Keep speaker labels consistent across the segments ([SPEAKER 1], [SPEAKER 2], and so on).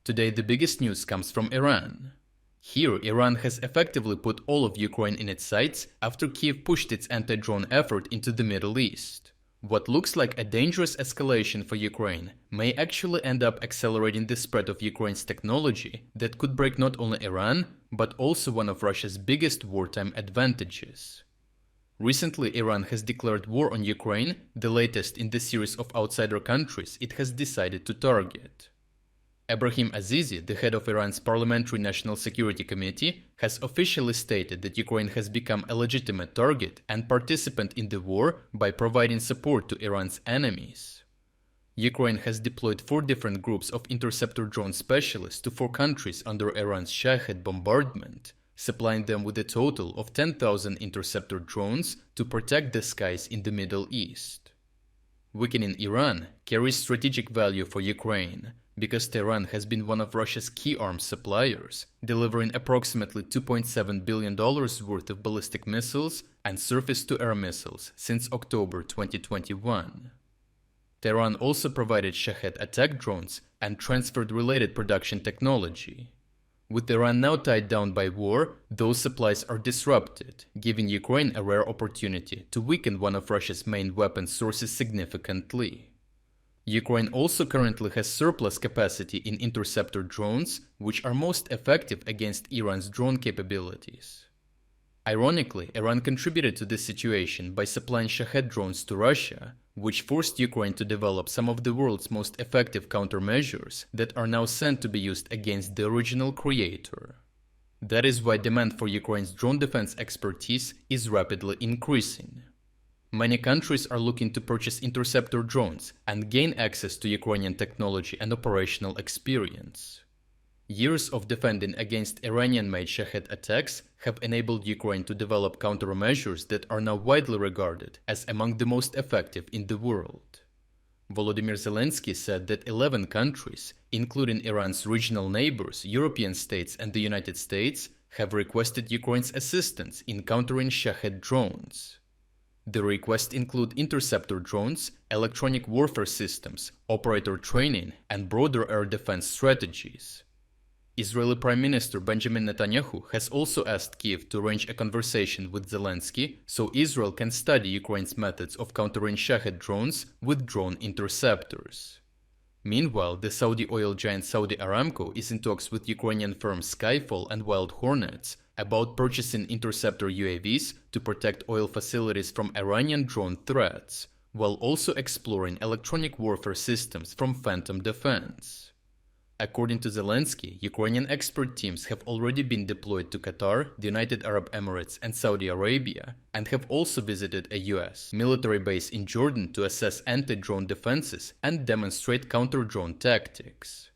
[SPEAKER 1] Today the biggest news comes from Iran. Here, Iran has effectively put all of Ukraine in its sights after Kyiv pushed its anti-drone effort into the Middle East. What looks like a dangerous escalation for Ukraine may actually end up accelerating the spread of Ukraine's technology that could break not only Iran, but also one of Russia's biggest wartime advantages. Recently, Iran has declared war on Ukraine, the latest in the series of outsider countries it has decided to target. Ebrahim Azizi, the head of Iran's Parliamentary National Security Committee, has officially stated that Ukraine has become a legitimate target and participant in the war by providing support to Iran's enemies. Ukraine has deployed 4 different groups of interceptor drone specialists to 4 countries under Iran's Shahed bombardment, supplying them with a total of 10,000 interceptor drones to protect the skies in the Middle East. Weakening Iran carries strategic value for Ukraine, because Tehran has been one of Russia's key arms suppliers, delivering approximately $2.7 billion worth of ballistic missiles and surface-to-air missiles since October 2021. Tehran also provided Shahed attack drones and transferred related production technology. With Iran now tied down by war, those supplies are disrupted, giving Ukraine a rare opportunity to weaken one of Russia's main weapon sources significantly. Ukraine also currently has surplus capacity in interceptor drones, which are most effective against Iran's drone capabilities. Ironically, Iran contributed to this situation by supplying Shahed drones to Russia, which forced Ukraine to develop some of the world's most effective countermeasures that are now sent to be used against the original creator. That is why demand for Ukraine's drone defense expertise is rapidly increasing. Many countries are looking to purchase interceptor drones and gain access to Ukrainian technology and operational experience. Years of defending against Iranian-made Shahed attacks have enabled Ukraine to develop countermeasures that are now widely regarded as among the most effective in the world. Volodymyr Zelensky said that 11 countries, including Iran's regional neighbors, European states and the United States, have requested Ukraine's assistance in countering Shahed drones. The requests include interceptor drones, electronic warfare systems, operator training, and broader air defense strategies. Israeli Prime Minister Benjamin Netanyahu has also asked Kyiv to arrange a conversation with Zelensky so Israel can study Ukraine's methods of countering Shahed drones with drone interceptors. Meanwhile, the Saudi oil giant Saudi Aramco is in talks with Ukrainian firms Skyfall and Wild Hornets about purchasing interceptor UAVs to protect oil facilities from Iranian drone threats, while also exploring electronic warfare systems from Phantom Defense. According to Zelensky, Ukrainian expert teams have already been deployed to Qatar, the United Arab Emirates and Saudi Arabia, and have also visited a US military base in Jordan to assess anti-drone defenses and demonstrate counter-drone tactics.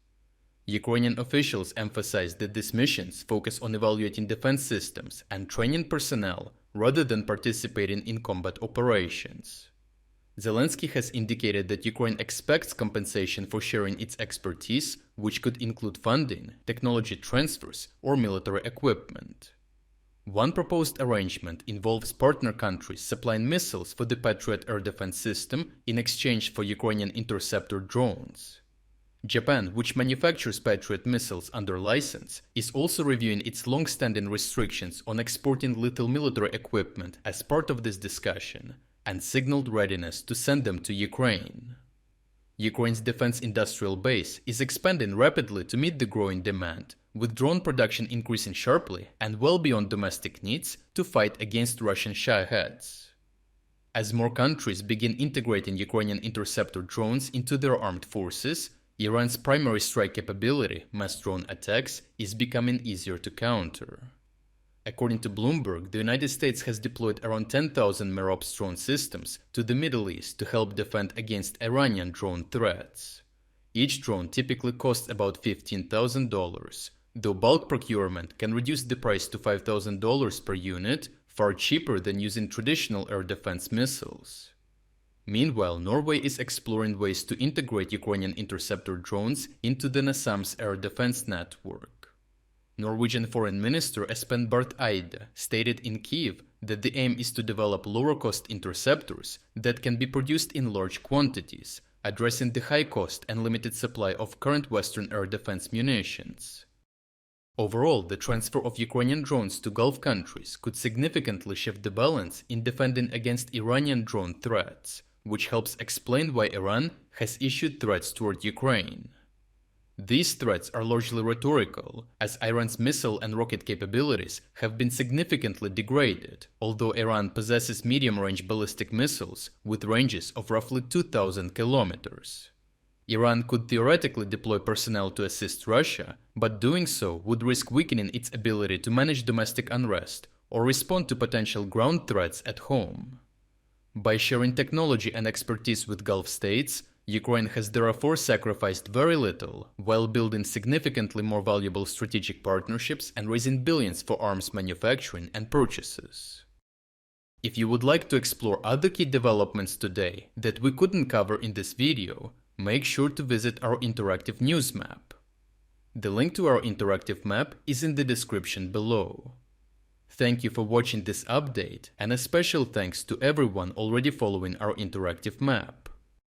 [SPEAKER 1] Ukrainian officials emphasized that these missions focus on evaluating defense systems and training personnel rather than participating in combat operations. Zelensky has indicated that Ukraine expects compensation for sharing its expertise, which could include funding, technology transfers, or military equipment. One proposed arrangement involves partner countries supplying missiles for the Patriot air defense system in exchange for Ukrainian interceptor drones. Japan, which manufactures Patriot missiles under license, is also reviewing its long-standing restrictions on exporting lethal military equipment as part of this discussion, and signaled readiness to send them to Ukraine. Ukraine's defense industrial base is expanding rapidly to meet the growing demand, with drone production increasing sharply and well beyond domestic needs to fight against Russian Shaheds. As more countries begin integrating Ukrainian interceptor drones into their armed forces, Iran's primary strike capability, mass drone attacks, is becoming easier to counter. According to Bloomberg, the United States has deployed around 10,000 Merops drone systems to the Middle East to help defend against Iranian drone threats. Each drone typically costs about $15,000, though bulk procurement can reduce the price to $5,000 per unit, far cheaper than using traditional air defense missiles. Meanwhile, Norway is exploring ways to integrate Ukrainian interceptor drones into the NASAMS air defense network. Norwegian Foreign Minister Espen Barth Eide stated in Kyiv that the aim is to develop lower-cost interceptors that can be produced in large quantities, addressing the high cost and limited supply of current Western air defense munitions. Overall, the transfer of Ukrainian drones to Gulf countries could significantly shift the balance in defending against Iranian drone threats, which helps explain why Iran has issued threats toward Ukraine. These threats are largely rhetorical, as Iran's missile and rocket capabilities have been significantly degraded, although Iran possesses medium-range ballistic missiles with ranges of roughly 2,000 kilometers. Iran could theoretically deploy personnel to assist Russia, but doing so would risk weakening its ability to manage domestic unrest or respond to potential ground threats at home. By sharing technology and expertise with Gulf states, Ukraine has therefore sacrificed very little, while building significantly more valuable strategic partnerships and raising billions for arms manufacturing and purchases. If you would like to explore other key developments today that we couldn't cover in this video, make sure to visit our interactive news map. The link to our interactive map is in the description below. Thank you for watching this update, and a special thanks to everyone already following our interactive map.